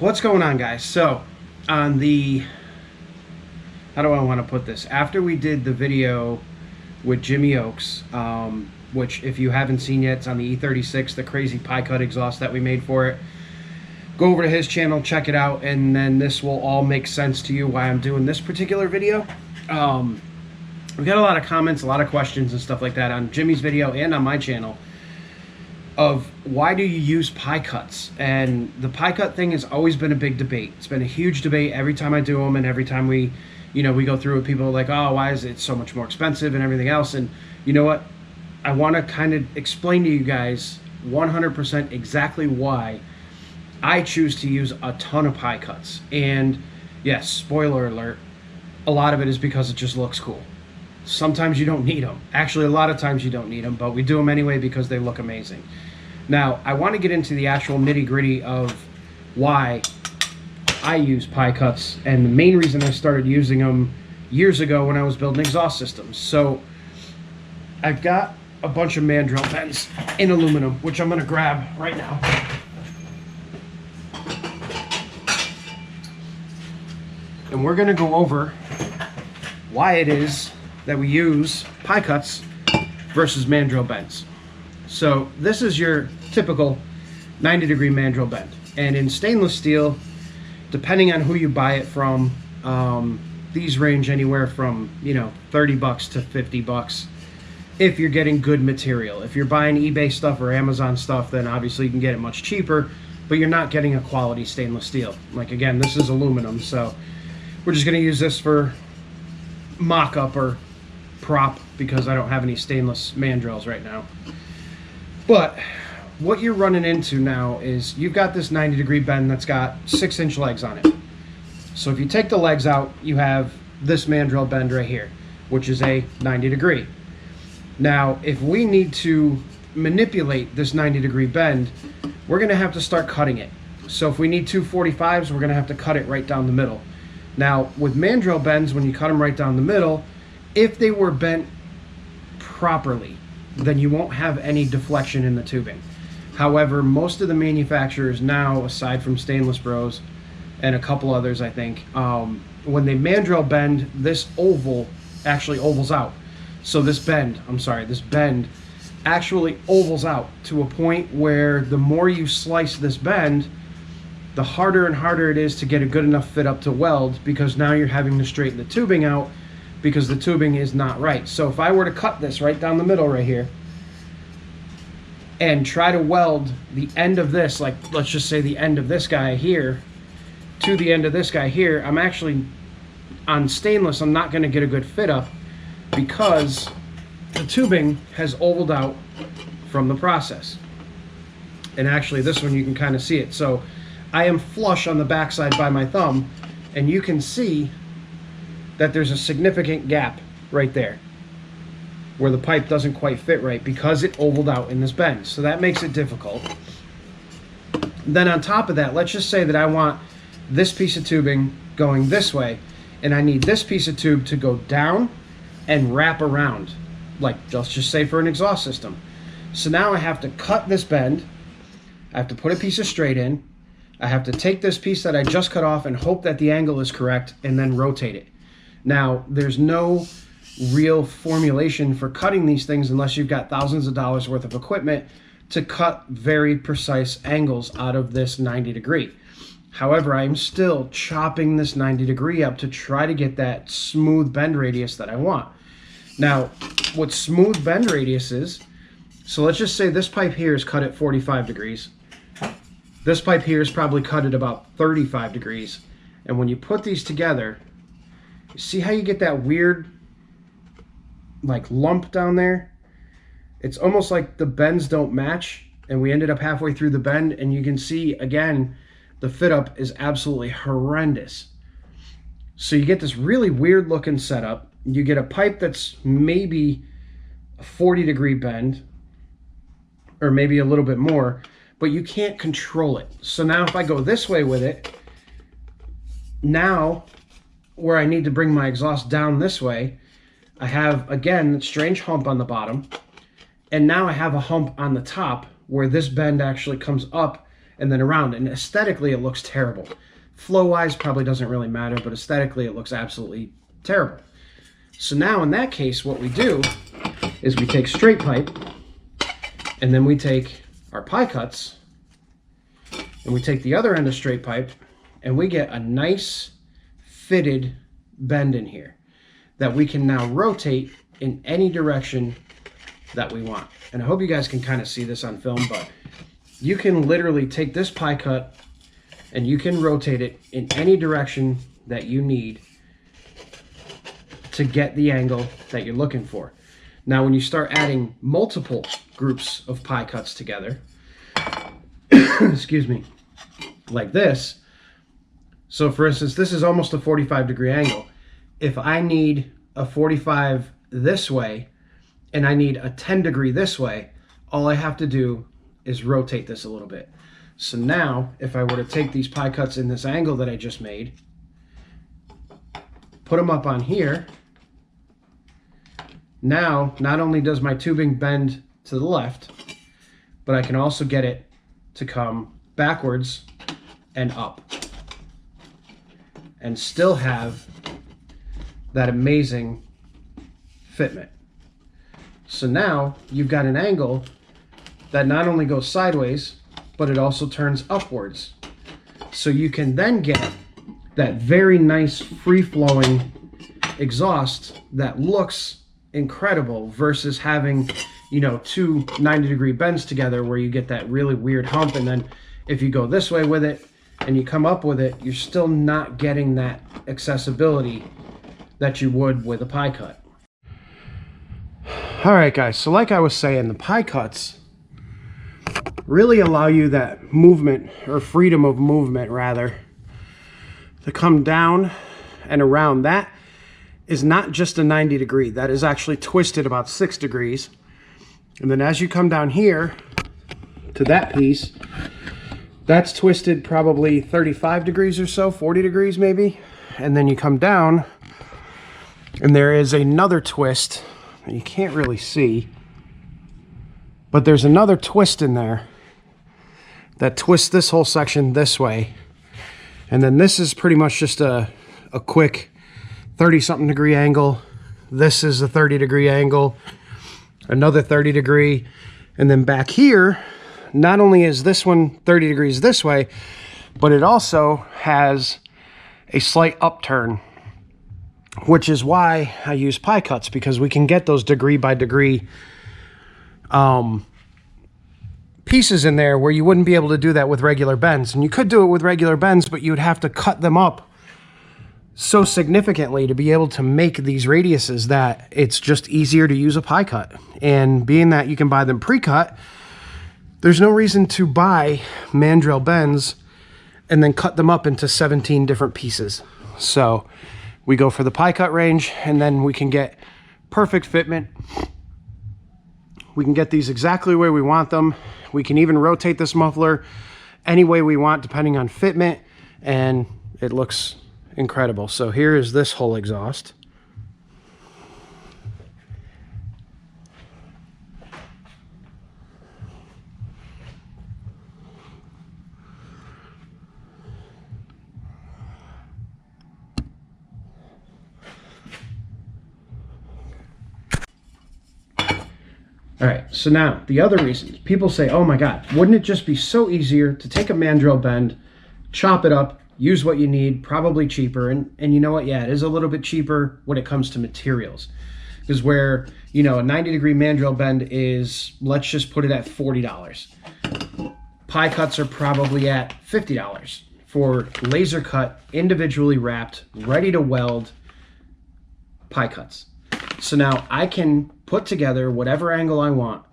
what's going on, guys? So on the, how do I want to put this, after we did the video with Jimmy Oaks, which if you haven't seen yet, it's on the E36, the crazy pie cut exhaust that we made for it. Go over to his channel, check it out, and then this will all make sense to you why I'm doing this particular video. We got a lot of comments, a lot of questions and stuff like that on Jimmy's video and on my channel of why do you use pie cuts? And the pie cut thing has always been a big debate. It's been a huge debate every time I do them, and every time we go through it, people are like, oh, why is it so much more expensive and everything else? And you know what? I want to kind of explain to you guys 100% exactly why I choose to use a ton of pie cuts. And yes, spoiler alert, a lot of it is because it just looks cool. Sometimes you don't need them. Actually, a lot of times you don't need them, but we do them anyway because they look amazing. Now, I want to get into the actual nitty-gritty of why I use pie cuts, and the main reason I started using them years ago when I was building exhaust systems. So I've got a bunch of Mandrel Bends in aluminum, which I'm going to grab right now. And we're going to go over why it is that we use pie cuts versus Mandrel Bends. So this is your typical 90-degree Mandrel bend. And in stainless steel, depending on who you buy it from, these range anywhere from 30 bucks to 50 bucks if you're getting good material. If you're buying eBay stuff or Amazon stuff, then obviously you can get it much cheaper, but you're not getting a quality stainless steel. Like, again, this is aluminum, so we're just going to use this for mock-up or prop because I don't have any stainless mandrels right now. But what you're running into now is you've got this 90-degree bend that's got 6-inch legs on it. So if you take the legs out, you have this mandrel bend right here, which is a 90-degree. Now, if we need to manipulate this 90-degree bend, we're going to have to start cutting it. So if we need 245s, we're going to have to cut it right down the middle. Now, with Mandrel bends, when you cut them right down the middle, if they were bent properly, then you won't have any deflection in the tubing. However, most of the manufacturers now, aside from Stainless Bros and a couple others, I think, when they Mandrel bend, this oval actually ovals out. So this bend actually ovals out to a point where the more you slice this bend, the harder and harder it is to get a good enough fit up to weld, because now you're having to straighten the tubing out because the tubing is not right. So if I were to cut this right down the middle right here and try to weld the end of this, like let's just say the end of this guy here to the end of this guy here, I'm actually, on stainless, I'm not going to get a good fit up because the tubing has ovaled out from the process. And actually this one you can kind of see it. So I am flush on the backside by my thumb, and you can see that there's a significant gap right there where the pipe doesn't quite fit right because it ovaled out in this bend. So that makes it difficult. Then on top of that, let's just say that I want this piece of tubing going this way, and I need this piece of tube to go down and wrap around, like let's just say for an exhaust system. So now I have to cut this bend, I have to put a piece of straight in, I have to take this piece that I just cut off and hope that the angle is correct, and then rotate it. Now, there's no real formulation for cutting these things unless you've got thousands of dollars worth of equipment to cut very precise angles out of this 90-degree. However, I'm still chopping this 90-degree up to try to get that smooth bend radius that I want. Now, what smooth bend radius is, so let's just say this pipe here is cut at 45 degrees. This pipe here is probably cut at about 35 degrees. And when you put these together, you see how you get that weird like lump down there? It's almost like the bends don't match, and we ended up halfway through the bend, and you can see again the fit up is absolutely horrendous. So you get this really weird looking setup. You get a pipe that's maybe a 40-degree bend, or maybe a little bit more, but you can't control it. So now if I go this way with it, now where I need to bring my exhaust down this way, I have, again, a strange hump on the bottom, and now I have a hump on the top where this bend actually comes up and then around. And aesthetically, it looks terrible. Flow-wise, probably doesn't really matter, but aesthetically, it looks absolutely terrible. So now, in that case, what we do is we take straight pipe, and then we take our pie cuts, and we take the other end of straight pipe, and we get a nice fitted bend in here that we can now rotate in any direction that we want. And I hope you guys can kind of see this on film, but you can literally take this pie cut and you can rotate it in any direction that you need to get the angle that you're looking for. Now, when you start adding multiple groups of pie cuts together, excuse me, like this, so for instance, this is almost a 45-degree angle. If I need a 45 this way and I need a 10-degree this way, all I have to do is rotate this a little bit. So now, if I were to take these pie cuts in this angle that I just made, put them up on here, now not only does my tubing bend to the left, but I can also get it to come backwards and up and still have that amazing fitment. So now you've got an angle that not only goes sideways, but it also turns upwards. So you can then get that very nice free-flowing exhaust that looks incredible versus having, you know, two 90-degree bends together where you get that really weird hump, and then if you go this way with it and you come up with it, you're still not getting that accessibility that you would with a pie cut. All right, guys, so like I was saying, the pie cuts really allow you that movement, or freedom of movement rather, to come down and around. That is not just a 90-degree, that is actually twisted about 6 degrees. And then as you come down here to that piece, that's twisted probably 35 degrees or so, 40 degrees maybe. And then you come down and there is another twist that you can't really see, but there's another twist in there that twists this whole section this way. And then this is pretty much just a quick 30-something degree angle. This is a 30-degree angle, another 30 degree. And then back here, not only is this one 30 degrees this way, but it also has a slight upturn, which is why I use pie cuts, because we can get those degree by degree pieces in there where you wouldn't be able to do that with regular bends. And you could do it with regular bends, but you would have to cut them up so significantly to be able to make these radiuses that it's just easier to use a pie cut. And being that you can buy them pre-cut, there's no reason to buy Mandrel Bends and then cut them up into 17 different pieces. So we go for the pie cut range, and then we can get perfect fitment. We can get these exactly where we want them. We can even rotate this muffler any way we want depending on fitment, and it looks incredible. So here is this whole exhaust. All right, so now the other reasons. People say, oh my God, wouldn't it just be so easier to take a mandrel bend, chop it up, use what you need, probably cheaper. And you know what? Yeah, it is a little bit cheaper when it comes to materials. Because where, you know, a 90-degree mandrel bend is, let's just put it at $40. Pie cuts are probably at $50 for laser cut, individually wrapped, ready to weld pie cuts. So now I can put together whatever angle I want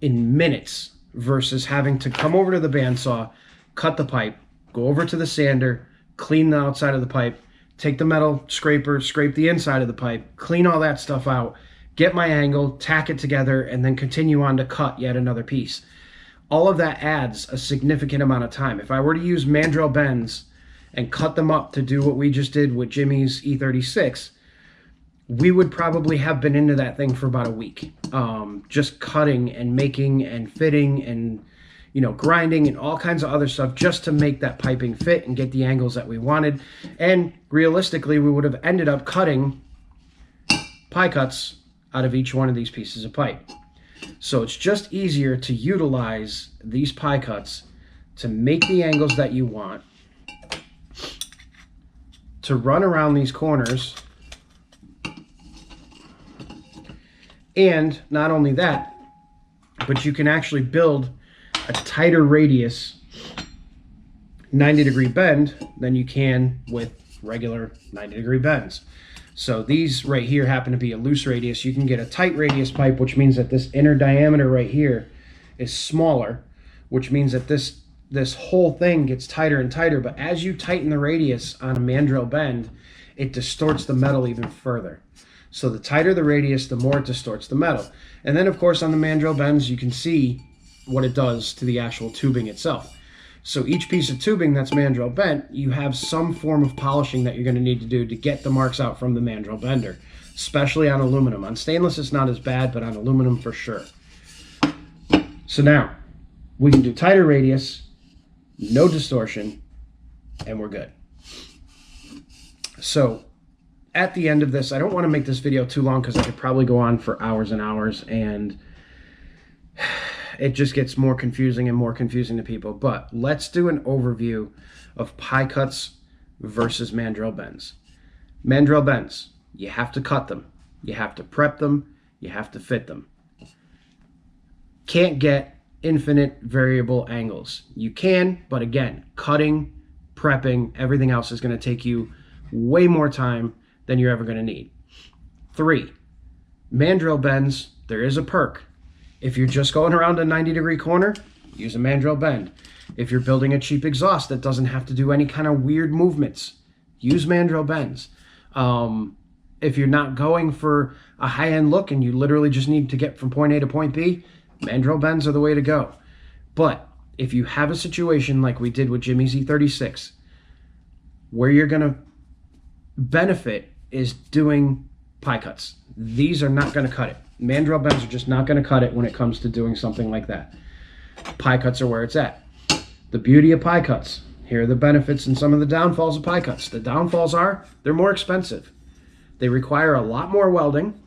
in minutes versus having to come over to the bandsaw, cut the pipe, go over to the sander, clean the outside of the pipe, take the metal scraper, scrape the inside of the pipe, clean all that stuff out, get my angle, tack it together, and then continue on to cut yet another piece. All of that adds a significant amount of time. If I were to use Mandrel Bends and cut them up to do what we just did with Jimmy's E36, we would probably have been into that thing for about a week. Just cutting and making and fitting and, you know, grinding and all kinds of other stuff just to make that piping fit and get the angles that we wanted. And realistically, we would have ended up cutting pie cuts out of each one of these pieces of pipe. So it's just easier to utilize these pie cuts to make the angles that you want, to run around these corners, and not only that, but you can actually build a tighter radius 90-degree bend than you can with regular 90-degree bends. So these right here happen to be a loose radius. You can get a tight radius pipe, which means that this inner diameter right here is smaller, which means that this whole thing gets tighter and tighter. But as you tighten the radius on a mandrel bend, it distorts the metal even further. So the tighter the radius, the more it distorts the metal. And then, of course, on the mandrel bends, you can see what it does to the actual tubing itself. So each piece of tubing that's mandrel bent, you have some form of polishing that you're going to need to do to get the marks out from the mandrel bender, especially on aluminum. On stainless, it's not as bad, but on aluminum for sure. So now, we can do tighter radius, no distortion, and we're good. So at the end of this, I don't want to make this video too long because I could probably go on for hours and hours, and it just gets more confusing and more confusing to people. But let's do an overview of pie cuts versus mandrel bends. Mandrel bends, you have to cut them, you have to prep them, you have to fit them. Can't get infinite variable angles. You can, but again, cutting, prepping, everything else is going to take you way more time than you're ever going to need. 3, mandrel bends, there is a perk. If you're just going around a 90-degree corner, use a mandrel bend. If you're building a cheap exhaust that doesn't have to do any kind of weird movements, use mandrel bends. If you're not going for a high-end look and you literally just need to get from point A to point B, mandrel bends are the way to go. But if you have a situation like we did with Jimmy's E36, where you're going to benefit is doing pie cuts. These are not going to cut it. Mandrel bends are just not going to cut it when it comes to doing something like that. Pie cuts are where it's at. The beauty of pie cuts. Here are the benefits and some of the downfalls of pie cuts. The downfalls are they're more expensive. They require a lot more welding.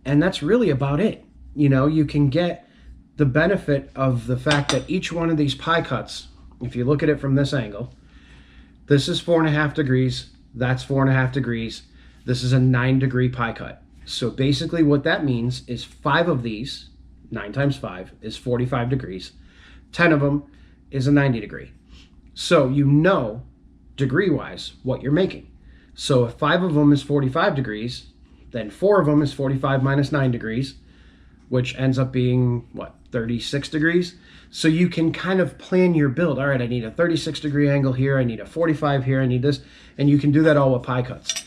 And that's really about it. You know, you can get the benefit of the fact that each one of these pie cuts, if you look at it from this angle, this is 4.5 degrees, that's 4.5 degrees, this is a 9-degree pie cut. So basically what that means is 5 of these, 9 times 5, is 45 degrees. 10 of them is a 90 degree. So you know, degree-wise, what you're making. So if 5 of them is 45 degrees, then 4 of them is 45 minus 9 degrees, which ends up being, what, 36 degrees? So you can kind of plan your build. All right, I need a 36-degree angle here, I need a 45 here, I need this, and you can do that all with pie cuts.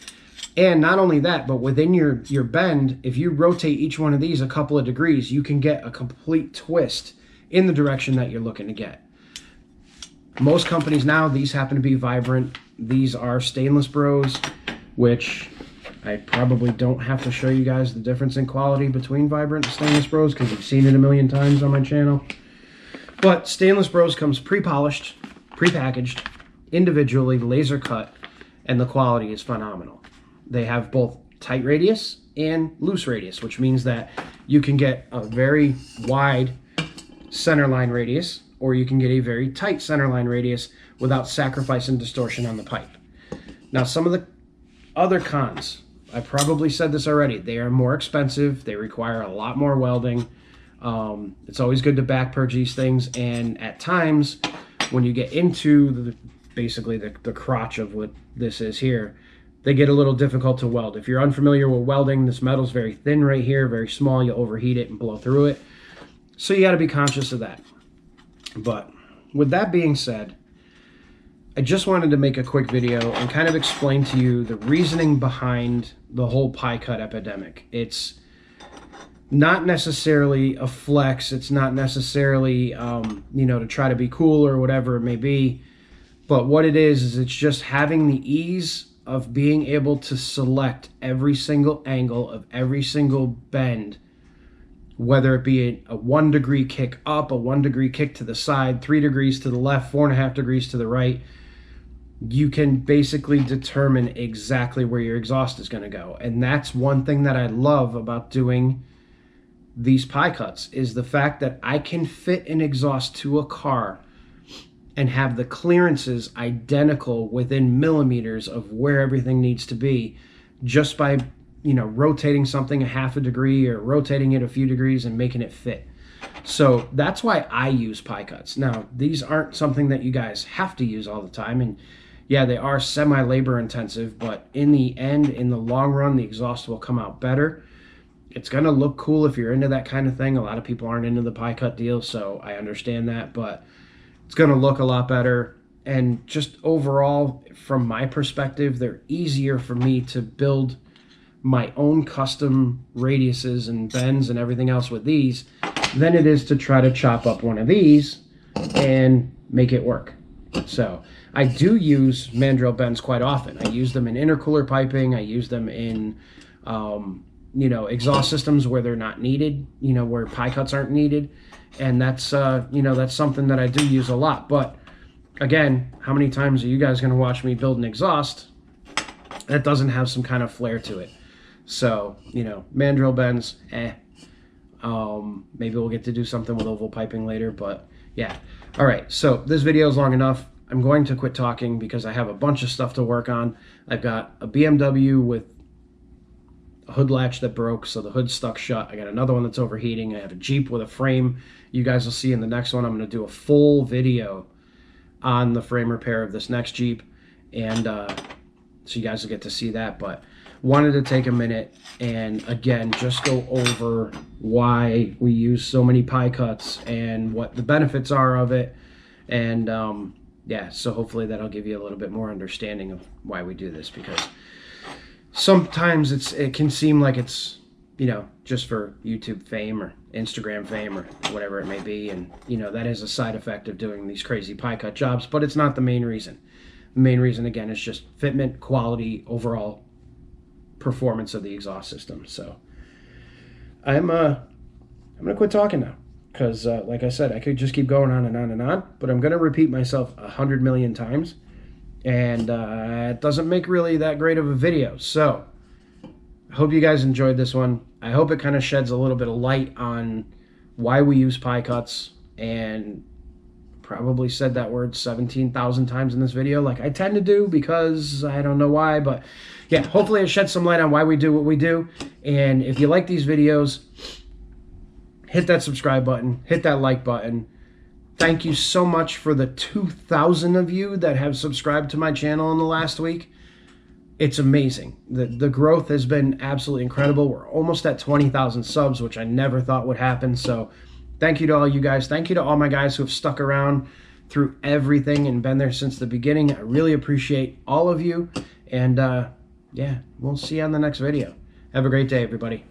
And not only that, but within your bend, if you rotate each one of these a couple of degrees, you can get a complete twist in the direction that you're looking to get. Most companies now, these happen to be Vibrant. These are Stainless Bros, which I probably don't have to show you guys the difference in quality between Vibrant and Stainless Bros because you've seen it a million times on my channel. But Stainless Bros comes pre-polished, pre-packaged, individually laser cut, and the quality is phenomenal. They have both tight radius and loose radius, which means that you can get a very wide centerline radius, or you can get a very tight centerline radius without sacrificing distortion on the pipe. Now, some of the other cons, I probably said this already, they are more expensive, they require a lot more welding. It's always good to back purge these things, and at times, when you get into basically the crotch of what this is here, they get a little difficult to weld. If you're unfamiliar with welding, this metal's very thin right here, very small. You'll overheat it and blow through it. So you got to be conscious of that. But with that being said, I just wanted to make a quick video and kind of explain to you the reasoning behind the whole pie cut epidemic. It's not necessarily a flex. It's not necessarily, to try to be cool or whatever it may be. But what it is it's just having the ease of being able to select every single angle of every single bend whether it be a 1 degree kick up, a 1 degree kick to the side, 3 degrees to the left, 4.5 degrees to the right. You can basically determine exactly where your exhaust is going to go. And that's one thing that I love about doing these pie cuts, is the fact that I can fit an exhaust to a car and have the clearances identical within millimeters of where everything needs to be, just by, you know, rotating something a 1/2 degree or rotating it a few degrees and making it fit. So that's why I use pie cuts. Now, these aren't something that you guys have to use all the time, and yeah, they are semi-labor intensive, but in the end, in the long run, the exhaust will come out better. It's going to look cool if you're into that kind of thing. A lot of people aren't into the pie cut deal, so I understand that, but it's going to look a lot better. And just overall, from my perspective, they're easier for me to build my own custom radiuses and bends and everything else with these than it is to try to chop up one of these and make it work. So I do use Mandrel Bends quite often. I use them in intercooler piping. I use them in, you know, exhaust systems where they're not needed, you know, where pie cuts aren't needed. And that's, you know, that's something that I do use a lot. But again, how many times are you guys going to watch me build an exhaust that doesn't have some kind of flair to it? So, you know, Mandrel Bends, maybe we'll get to do something with oval piping later, but yeah. All right, so this video is long enough. I'm going to quit talking because I have a bunch of stuff to work on. I've got a BMW with a hood latch that broke, so the hood's stuck shut. I got another one that's overheating. I have a Jeep with a frame. You guys will see in the next one. I'm going to do a full video on the frame repair of this next Jeep, and so you guys will get to see that. But wanted to take a minute and again just go over why we use so many pie cuts and what the benefits are of it. And yeah, so hopefully that'll give you a little bit more understanding of why we do this, because sometimes it can seem like it's, you know, just for YouTube fame or Instagram fame or whatever it may be, and you know, that is a side effect of doing these crazy pie cut jobs, but it's not the main reason. The main reason, again, is just fitment, quality, overall performance of the exhaust system. So I'm gonna quit talking now, because like I said, I could just keep going on and on and on, but I'm gonna repeat myself 100 million times, and it doesn't make really that great of a video. So I hope you guys enjoyed this one. I hope it kind of sheds a little bit of light on why we use pie cuts, and probably said that word 17,000 times in this video, like I tend to do, because I don't know why. But yeah, hopefully it sheds some light on why we do what we do. And if you like these videos, hit that subscribe button, hit that like button. Thank you so much for the 2,000 of you that have subscribed to my channel in the last week. It's amazing. The growth has been absolutely incredible. We're almost at 20,000 subs, which I never thought would happen. So thank you to all you guys. Thank you to all my guys who have stuck around through everything and been there since the beginning. I really appreciate all of you. And yeah, we'll see you on the next video. Have a great day, everybody.